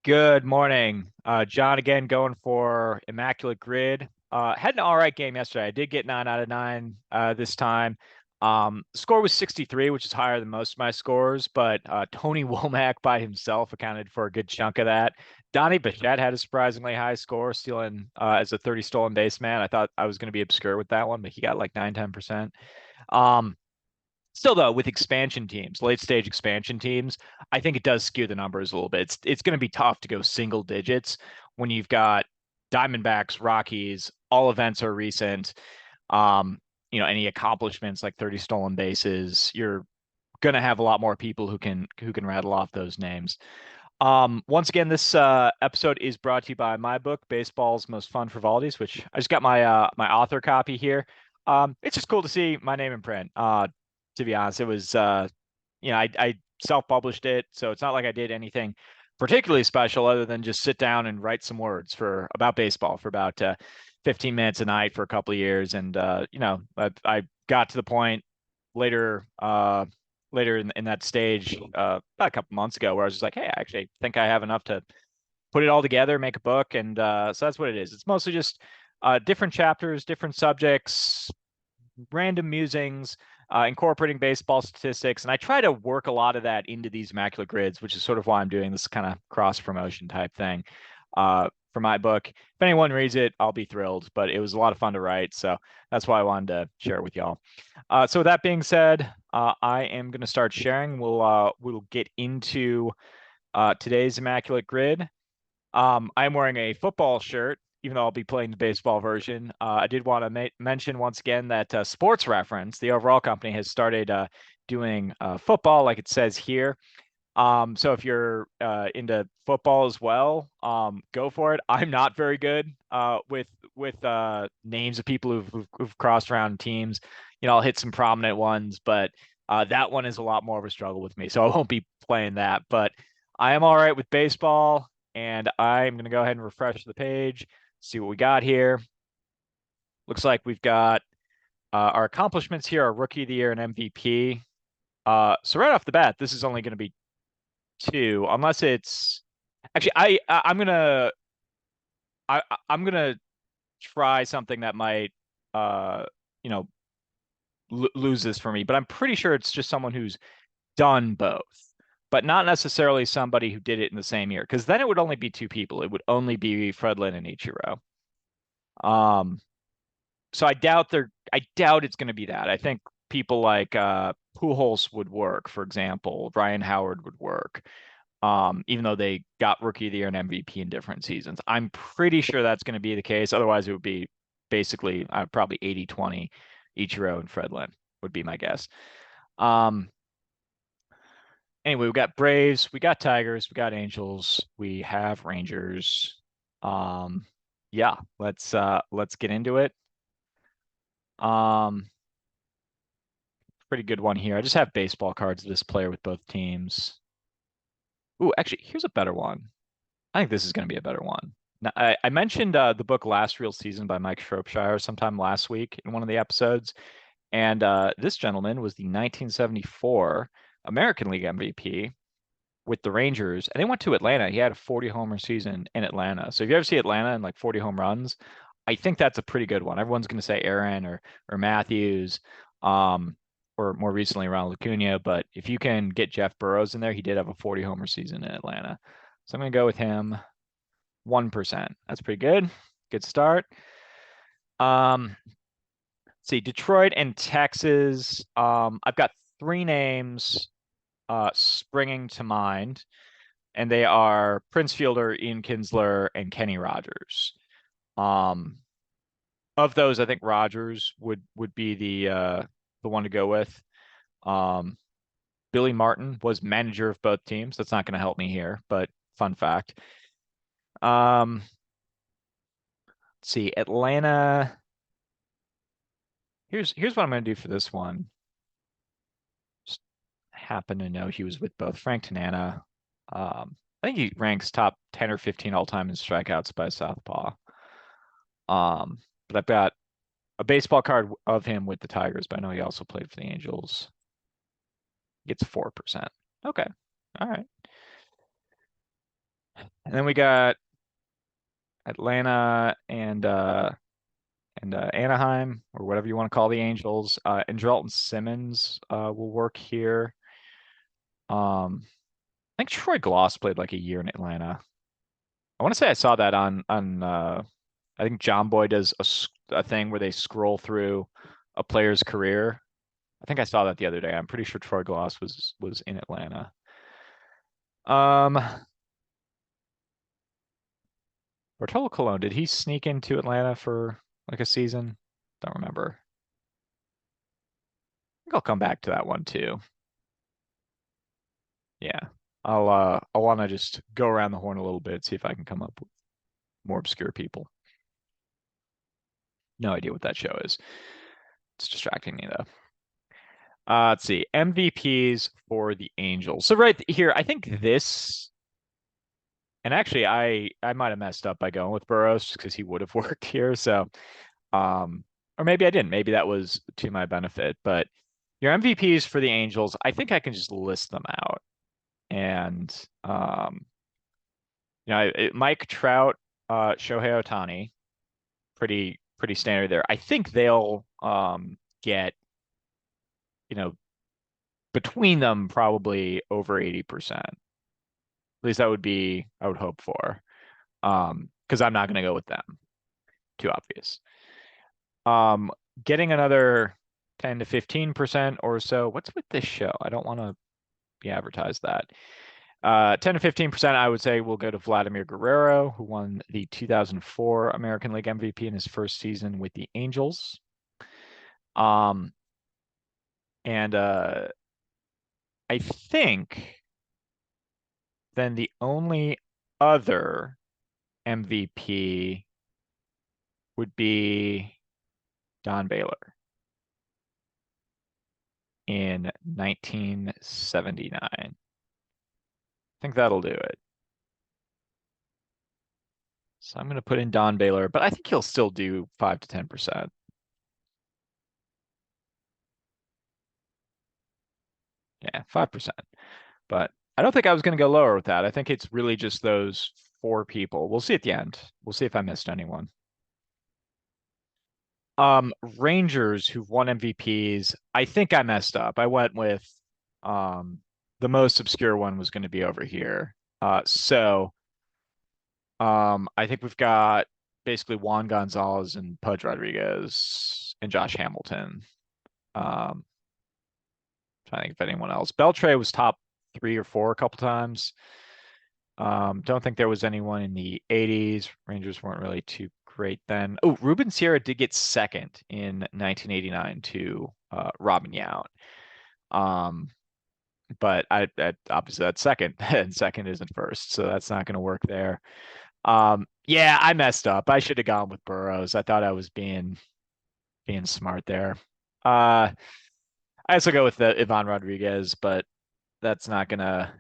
Good morning. John again going for Immaculate Grid. Had an all right game yesterday. I did get 9 out of 9 this time. The score was 63, which is higher than most of my scores, but Tony Womack by himself accounted for a good chunk of that. Donnie Bichette had a surprisingly high score, stealing as a 30 stolen base man. I thought I was going to be obscure with that one, but he got like 9-10%. Um, Still, though, with expansion teams, late stage expansion teams, I think it does skew the numbers a little bit. It's going to be tough to go single digits when you've got Diamondbacks, Rockies, all events are recent. Um, any accomplishments like 30 stolen bases, you're going to have a lot more people who can rattle off those names. Once again, this episode is brought to you by my book, Baseball's Most Fun Frivolities, which I just got my author copy here. It's just cool to see my name in print. To be honest, it was I self-published it, so it's not like I did anything particularly special other than just sit down and write some words for about baseball for about 15 minutes a night for a couple of years, and I got to the point later later in that stage about a couple months ago where I was just like, hey, I actually think I have enough to put it all together, make a book, and so that's what it is. It's mostly just different chapters, different subjects, random musings, incorporating baseball statistics. And I try to work a lot of that into these Immaculate Grids, which is sort of why I'm doing this kind of cross promotion type thing for my book. If anyone reads it, I'll be thrilled, but it was a lot of fun to write. So that's why I wanted to share it with y'all. So with that being said, I am going to start sharing. We'll get into today's Immaculate Grid. I'm wearing a football shirt, even though I'll be playing the baseball version. I did want to mention once again that Sports Reference, the overall company, has started doing football, like it says here. So if you're into football as well, go for it. I'm not very good with names of people who've crossed around teams. I'll hit some prominent ones, but that one is a lot more of a struggle with me. So I won't be playing that. But I am all right with baseball, and I'm going to go ahead and refresh the page, see what we got here. Looks like we've got our accomplishments here: our Rookie of the Year and MVP. So right off the bat, this is only going to be two, unless it's actually I'm gonna try something that might uh you know lose this for me, but I'm pretty sure it's just someone who's done both, but not necessarily somebody who did it in the same year, because then it would only be two people. It would only be Fredlin and Ichiro. Um, so I doubt it's going to be that. I think people like Pujols would work, for example. Ryan Howard would work. Even though they got Rookie of the Year and MVP in different seasons. I'm pretty sure that's going to be the case. Otherwise, it would be basically probably 80-20 Ichiro and Fredlin would be my guess. Um, anyway, we got Braves, we got Tigers, we got Angels, we have Rangers. Um, yeah, let's get into it. Um, Pretty good one here. I just have baseball cards of this player with both teams. Ooh, actually, here's a better one. I think this is going to be a better one. Now, I mentioned the book Last Real Season by Mike Shropshire sometime last week in one of the episodes. And this gentleman was the 1974 American League MVP with the Rangers. And they went to Atlanta. He had a 40 homer season in Atlanta. So if you ever see Atlanta and like 40 home runs, I think that's a pretty good one. Everyone's going to say Aaron or Matthews, um, or more recently Ronald Acuna. But if you can get Jeff Burrows in there, he did have a 40 homer season in Atlanta. So I'm going to go with him. 1%. That's pretty good. Good start. Let's see, Detroit and Texas. I've got three names springing to mind, and they are Prince Fielder, Ian Kinsler, and Kenny Rogers. Um, of those, I think Rogers would be the one to go with. Um, Billy Martin was manager of both teams. That's not going to help me here, but fun fact. Let's see, Atlanta. Here's what I'm going to do for this one. Just happen to know he was with both Frank Tanana. I think he ranks top 10 or 15 all time in strikeouts by Southpaw. But I've got a baseball card of him with the Tigers, but I know he also played for the Angels. Gets 4%. Okay. All right. And then we got Atlanta and Anaheim, or whatever you want to call the Angels. And Andrelton Simmons will work here. I think Troy Gloss played like a year in Atlanta. I want to say I saw that on I think John Boy does a thing where they scroll through a player's career. I think I saw that the other day. I'm pretty sure Troy Gloss was in Atlanta. Um, Bartolo Colon, did he sneak into Atlanta for like a season? Don't remember. I think I'll come back to that one too. Yeah. I want to just go around the horn a little bit, see if I can come up with more obscure people. No idea what that show is. It's distracting me though. Let's see. MVPs for the Angels. So right here, I think this, and actually I might have messed up by going with Burrows because he would have worked here. So or maybe I didn't. Maybe that was to my benefit. But your MVPs for the Angels, I think I can just list them out. And Mike Trout, Shohei Ohtani, pretty standard there. I think they'll get, you know, between them probably over 80%. At least that would be I would hope for. Because I'm not going to go with them. Too obvious. Um, Getting another 10 to 15% or so. What's with this show? I don't want to be advertised that. 10 to 15%, I would say will go to Vladimir Guerrero, who won the 2004 American League MVP in his first season with the Angels. Um, and I think then the only other MVP would be Don Baylor in 1979. I think that'll do it. So I'm going to put in Don Baylor, but I think he'll still do 5 to 10%. Yeah, 5%. But I don't think I was going to go lower with that. I think it's really just those four people. We'll see at the end. We'll see if I missed anyone. Rangers who've won MVPs. I think I messed up. I went with um the most obscure one was going to be over here. I think we've got basically Juan Gonzalez and Pudge Rodriguez and Josh Hamilton. Um, Trying to think if anyone else. Beltre was top 3 or 4 a couple times. Don't think there was anyone in the 80s. Rangers weren't really too great then. Oh, Ruben Sierra did get second in 1989 to Robin Yount. Um, but I obviously that's second, and second isn't first, so that's not going to work there. Yeah, I messed up. I should have gone with Burrows. I thought I was being smart there. I also go with the Ivan Rodriguez, but that's not gonna.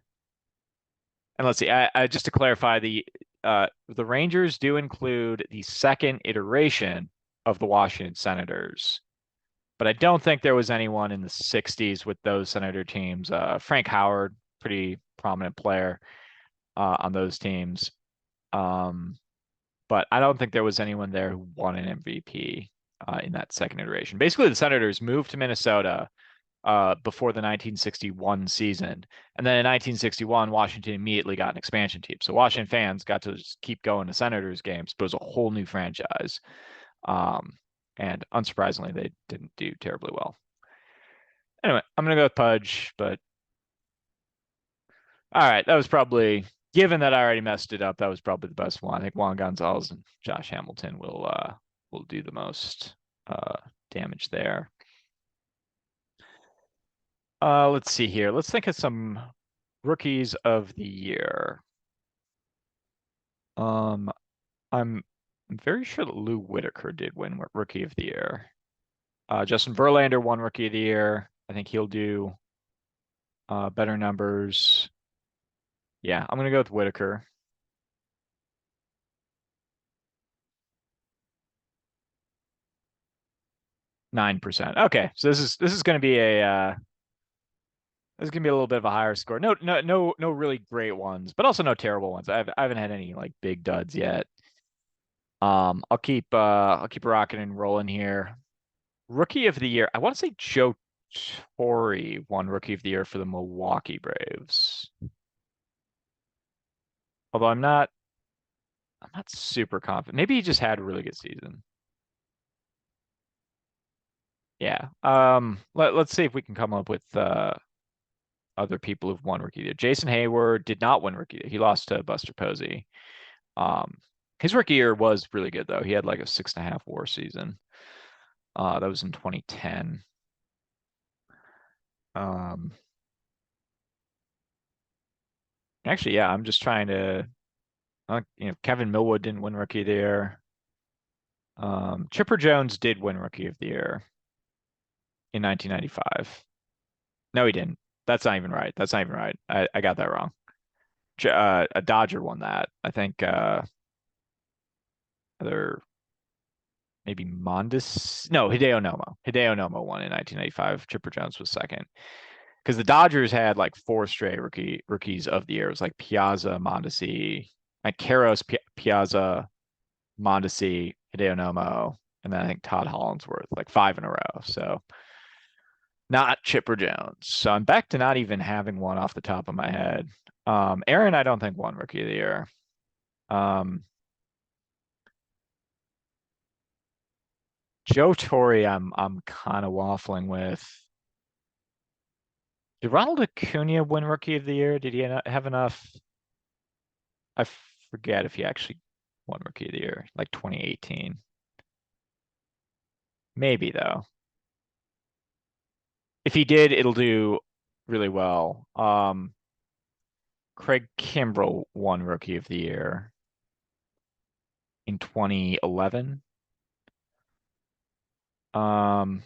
And let's see. I just to clarify, the Rangers do include the second iteration of the Washington Senators, but I don't think there was anyone in the '60s with those Senator teams. Frank Howard, pretty prominent player on those teams. Um, but I don't think there was anyone there who won an MVP in that second iteration. Basically, the Senators moved to Minnesota before the 1961 season. And then in 1961, Washington immediately got an expansion team. So Washington fans got to just keep going to Senators games, but it was a whole new franchise. Um, and unsurprisingly, they didn't do terribly well. Anyway, I'm going to go with Pudge, but all right, that was probably, given that I already messed it up, that was probably the best one. I think Juan Gonzalez and Josh Hamilton will do the most uh, damage there. Let's see here. Let's think of some rookies of the year. Um, I'm very sure that Lou Whitaker did win Rookie of the Year. Justin Verlander won Rookie of the Year. I think he'll do better numbers. Yeah, I'm gonna go with Whitaker. 9%. Okay, so this is going to be There's gonna be a little bit of a higher score. No really great ones, but also no terrible ones. I haven't had any like big duds yet. I'll keep rocking and rolling here. Rookie of the year. I want to say Joe Torre won Rookie of the Year for the Milwaukee Braves. Although I'm not super confident. Maybe he just had a really good season. Yeah. Let's see if we can come up with other people who've won Rookie of the Year. Jason Hayward did not win Rookie of the Year. He lost to Buster Posey. Um, his rookie year was really good though. He had like a 6.5 WAR season. That was in 2010. Um, actually, yeah, I'm just trying to. Kevin Millwood didn't win Rookie of the Year. Chipper Jones did win Rookie of the Year in 1995. No, he didn't. That's not even right. That's not even right. I got that wrong. A Dodger won that. I think other maybe Mondesi. No, Hideo Nomo. Hideo Nomo won in 1995. Chipper Jones was second. Because the Dodgers had like four straight rookies of the year. It was like Piazza, Mondesi, like Karros, Piazza, Mondesi, Hideo Nomo, and then I think Todd Hollandsworth, like five in a row. So not Chipper Jones. So I'm back to not even having one off the top of my head. Aaron, I don't think won Rookie of the Year. Um, Joe Torre, I'm kind of waffling with. Did Ronald Acuna win Rookie of the Year? Did he have enough? I forget if he actually won Rookie of the Year, like 2018. Maybe though. If he did, it'll do really well. Craig Kimbrell won Rookie of the Year in 2011. Um,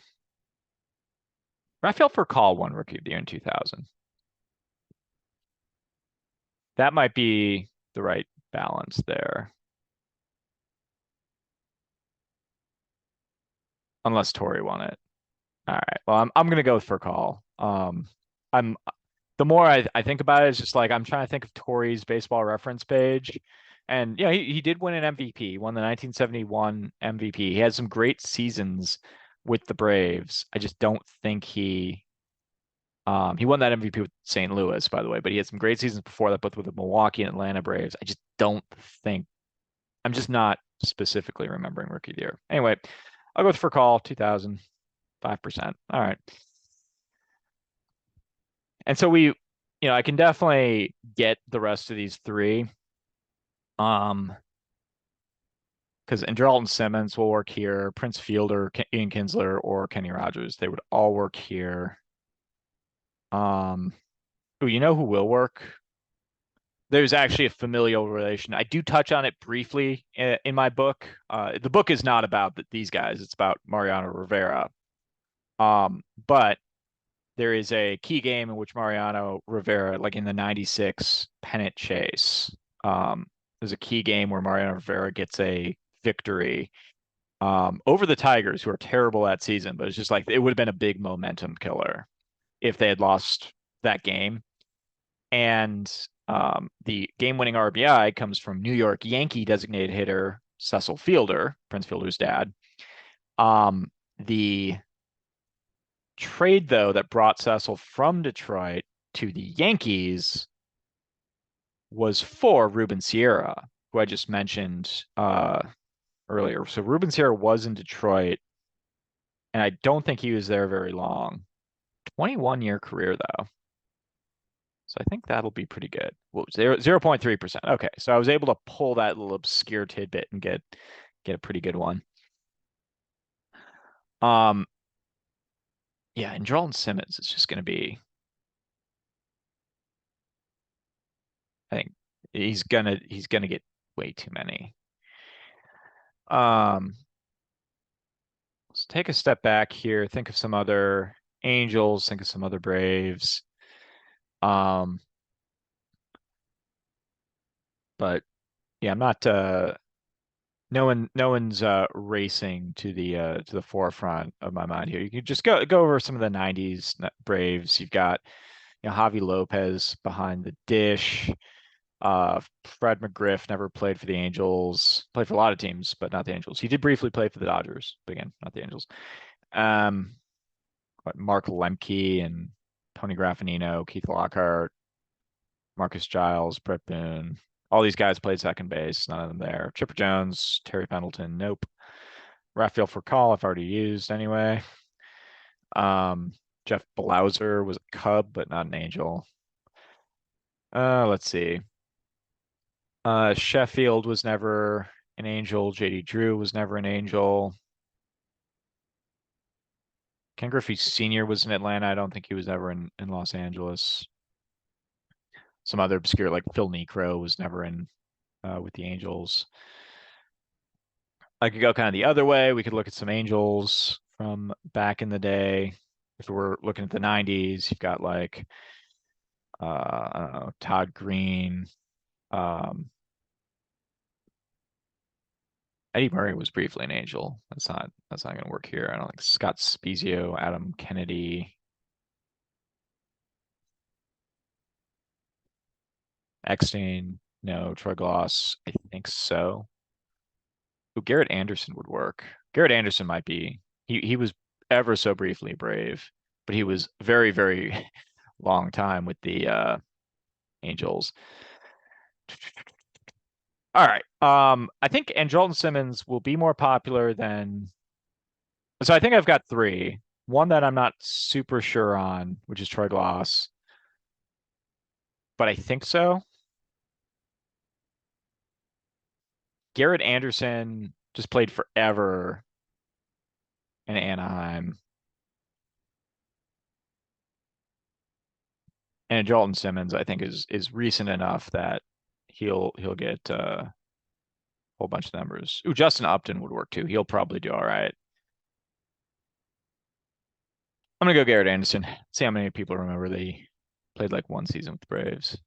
Rafael Furcal won Rookie of the Year in 2000. That might be the right balance there, unless Torrey won it. All right. Well, I'm gonna go with Furcal. I'm the more I think about it, it's just like I'm trying to think of Torrey's baseball reference page. And yeah, he did win an MVP. He won the 1971 MVP. He had some great seasons with the Braves. I just don't think he won that MVP with St. Louis, by the way, but he had some great seasons before that, both with the Milwaukee and Atlanta Braves. I just don't think I'm just not specifically remembering Rookie of the Year. Anyway, I'll go with Furcal, 2000, 5%. All right. And so I can definitely get the rest of these three. Because Andrelton Simmons will work here, Prince Fielder, Ian Kinsler, or Kenny Rogers. They would all work here. Oh, you know who will work? There's actually a familial relation. I do touch on it briefly in my book. The book is not about these guys. It's about Mariano Rivera. But there is a key game in which Mariano Rivera, like in the 96 pennant chase, there's a key game where Mariano Rivera gets a victory over the Tigers, who are terrible that season, but it's just like it would have been a big momentum killer if they had lost that game. And the game-winning RBI comes from New York Yankee designated hitter Cecil Fielder, Prince Fielder's dad. The trade, though, that brought Cecil from Detroit to the Yankees was for Ruben Sierra, who I just mentioned earlier. So Ruben Sierra was in Detroit, and I don't think he was there very long. 21-year career, though. So I think that'll be pretty good. Well, 0.3%. Okay, so I was able to pull that little obscure tidbit and get a pretty good one. Um, yeah, and Jordan Simmons is just going to be. I think he's gonna get way too many. Um, let's take a step back here. Think of some other Angels. Think of some other Braves. Um, but yeah, I'm not. No one's racing to the forefront of my mind here. You can just go over some of the 90s Braves. You've got Javi Lopez behind the dish. Fred McGriff never played for the Angels. Played for a lot of teams, but not the Angels. He did briefly play for the Dodgers, but again, not the Angels. Um, Mark Lemke and Tony Graffinino, Keith Lockhart, Marcus Giles, Brett Boone. All these guys played second base. None of them there. Chipper Jones, Terry Pendleton, nope. Rafael Furcal, I've already used anyway. Um, Jeff Blauser was a Cub, but not an Angel. Let's see. Sheffield was never an Angel. JD Drew was never an Angel. Ken Griffey Sr. was in Atlanta. I don't think he was ever in Los Angeles. Some other obscure, like Phil Necro, was never in with the Angels. I could go kind of the other way. We could look at some Angels from back in the day. If we're looking at the 90s, you've got like I don't know, Todd Green. Um, Eddie Murray was briefly an Angel. That's not going to work here. I don't think Scott Spezio, Adam Kennedy, Eckstein, no, Troy Gloss. I think so. Ooh, Garrett Anderson would work. Garrett Anderson might be. He was ever so briefly Brave, but he was very, very long time with the Angels. All right. I think Andrelton Simmons will be more popular than. So I think I've got three. One that I'm not super sure on, which is Troy Gloss, but I think so. Garrett Anderson just played forever in Anaheim, and Andrelton Simmons I think is recent enough that he'll get a whole bunch of numbers. Ooh, Justin Upton would work too. He'll probably do all right. I'm gonna go Garrett Anderson. See how many people remember they played like one season with the Braves.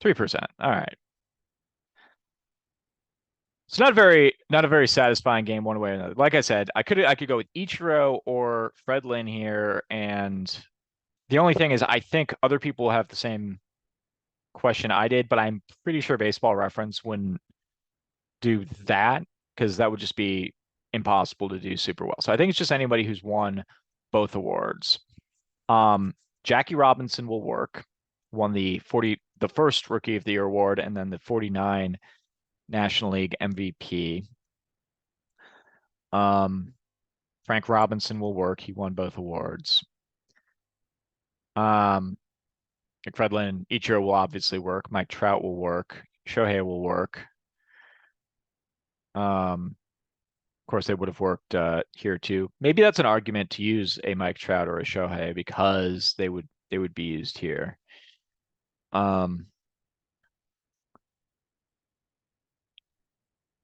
3%. All right. It's not a very satisfying game one way or another. Like I said, I could go with Ichiro or Fred Lynn here, and the only thing is I think other people have the same question I did, but I'm pretty sure Baseball Reference wouldn't do that because that would just be impossible to do super well. So I think it's just anybody who's won both awards. Um, Jackie Robinson will work. Won the first Rookie of the Year award and then the 49 National League MVP. Um, Frank Robinson will work. He won both awards. Um, Fredlin Ichiro will obviously work. Mike Trout will work. Shohei will work. Of course, they would have worked here too. Maybe that's an argument to use a Mike Trout or a Shohei because they would be used here. Um,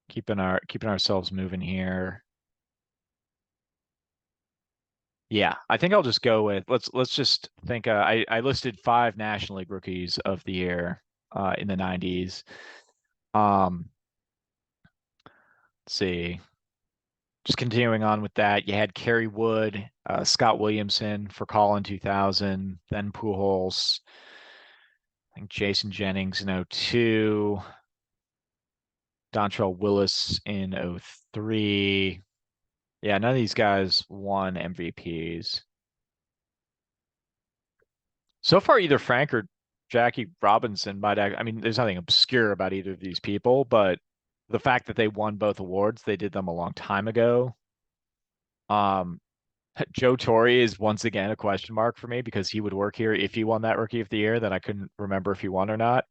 keeping ourselves moving here. Yeah, I think I'll just go with let's just think. I listed 5 National League rookies of the year in the 90s. Let's see. Just continuing on with that, you had Kerry Wood, Scott Williamson for call in 2000, then Pujols. I think Jason Jennings in 02, Dontrell Willis in 03. Yeah, none of these guys won MVPs. So far, either Frank or Jackie Robinson might I mean, there's nothing obscure about either of these people, but the fact that they won both awards, they did them a long time ago. Um, Joe Torre is once again a question mark for me because he would work here if he won that Rookie of the Year. That I couldn't remember if he won or not.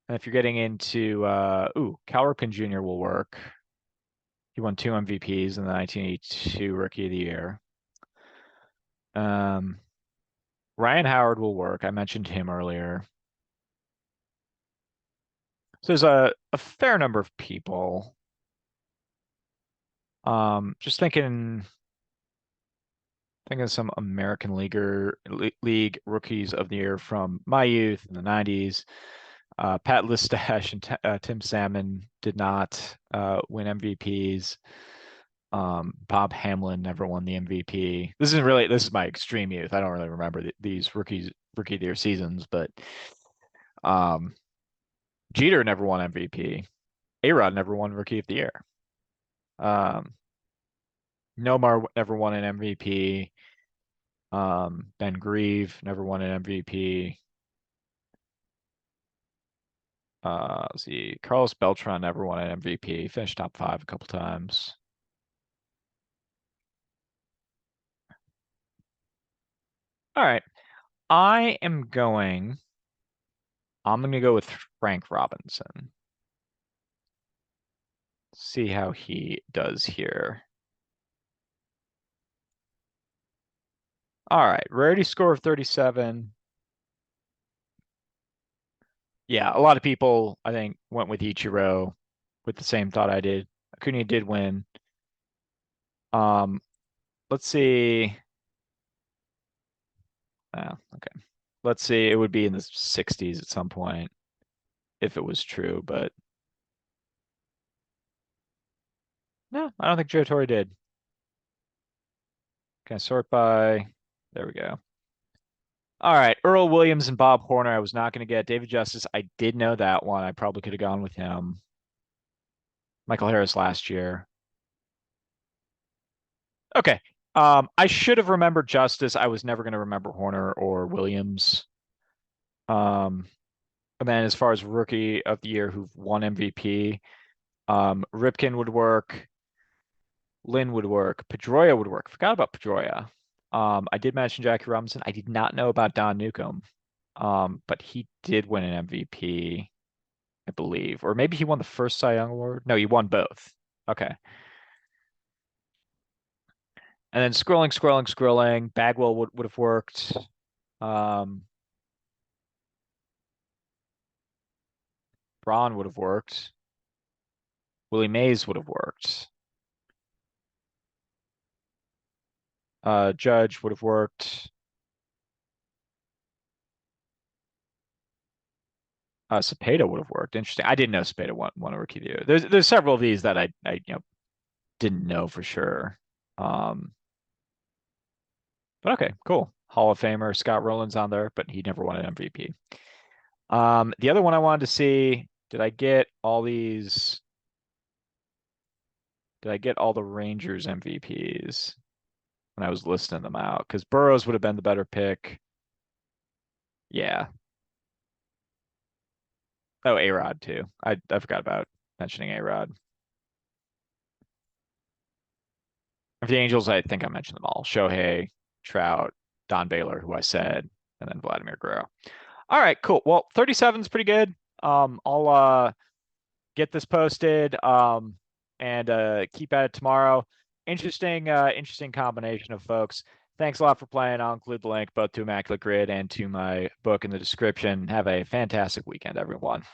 And if you're getting into Cal Ripken Jr. will work. He won 2 MVPs in the 1982 Rookie of the Year. Um, Ryan Howard will work. I mentioned him earlier. So there's a fair number of people. Just thinking of some American League rookies of the year from my youth in the 90s. Pat Listash and Tim Salmon did not win MVPs. Bob Hamlin never won the MVP. This is my extreme youth. I don't really remember these rookie of the year seasons, but um, Jeter never won MVP. A-Rod never won Rookie of the Year. Um, Nomar never won an MVP. Ben Grieve never won an MVP. Let's see, Carlos Beltran never won an MVP. Finished top five a couple times. All right, I am going. I'm going to go with Frank Robinson. See how he does here. All right, rarity score of 37. Yeah, a lot of people, I think, went with Ichiro with the same thought I did. Acuna did win. Um, let's see. Okay. Let's see. It would be in the 60s at some point if it was true, but no, I don't think Joe Torre did. Can I sort by? There we go. All right, Earl Williams and Bob Horner. I was not going to get David Justice. I did know that one. I probably could have gone with him. Michael Harris last year. Okay. I should have remembered Justice. I was never going to remember Horner or Williams. Um, and then as far as rookie of the year who've won MVP, Ripken would work, Lynn would work, Pedroia would work. Forgot about Pedroia. I did mention Jackie Robinson. I did not know about Don Newcomb. But he did win an MVP, I believe, or maybe he won the first Cy Young award. No, he won both. Okay. And then scrolling. Bagwell would have worked. Um, Braun would have worked. Willie Mays would have worked. Judge would have worked. Cepeda would have worked. Interesting. I didn't know Cepeda won a rookie of the year. There's several of these that I didn't know for sure. Um, but okay, cool. Hall of Famer Scott Rowland's on there, but he never won an MVP. The other one I wanted to see, did I get all these? Did I get all the Rangers MVPs when I was listing them out? Because Burrows would have been the better pick. Yeah. Oh, A-Rod too. I forgot about mentioning A-Rod. For the Angels, I think I mentioned them all. Shohei, Trout, Don Baylor, who I said, and then Vladimir Guerrero. All right, cool. Well, 37 is pretty good. I'll get this posted and keep at it tomorrow. Interesting combination of folks. Thanks a lot for playing. I'll include the link both to Immaculate Grid and to my book in the description. Have a fantastic weekend, everyone. Peace.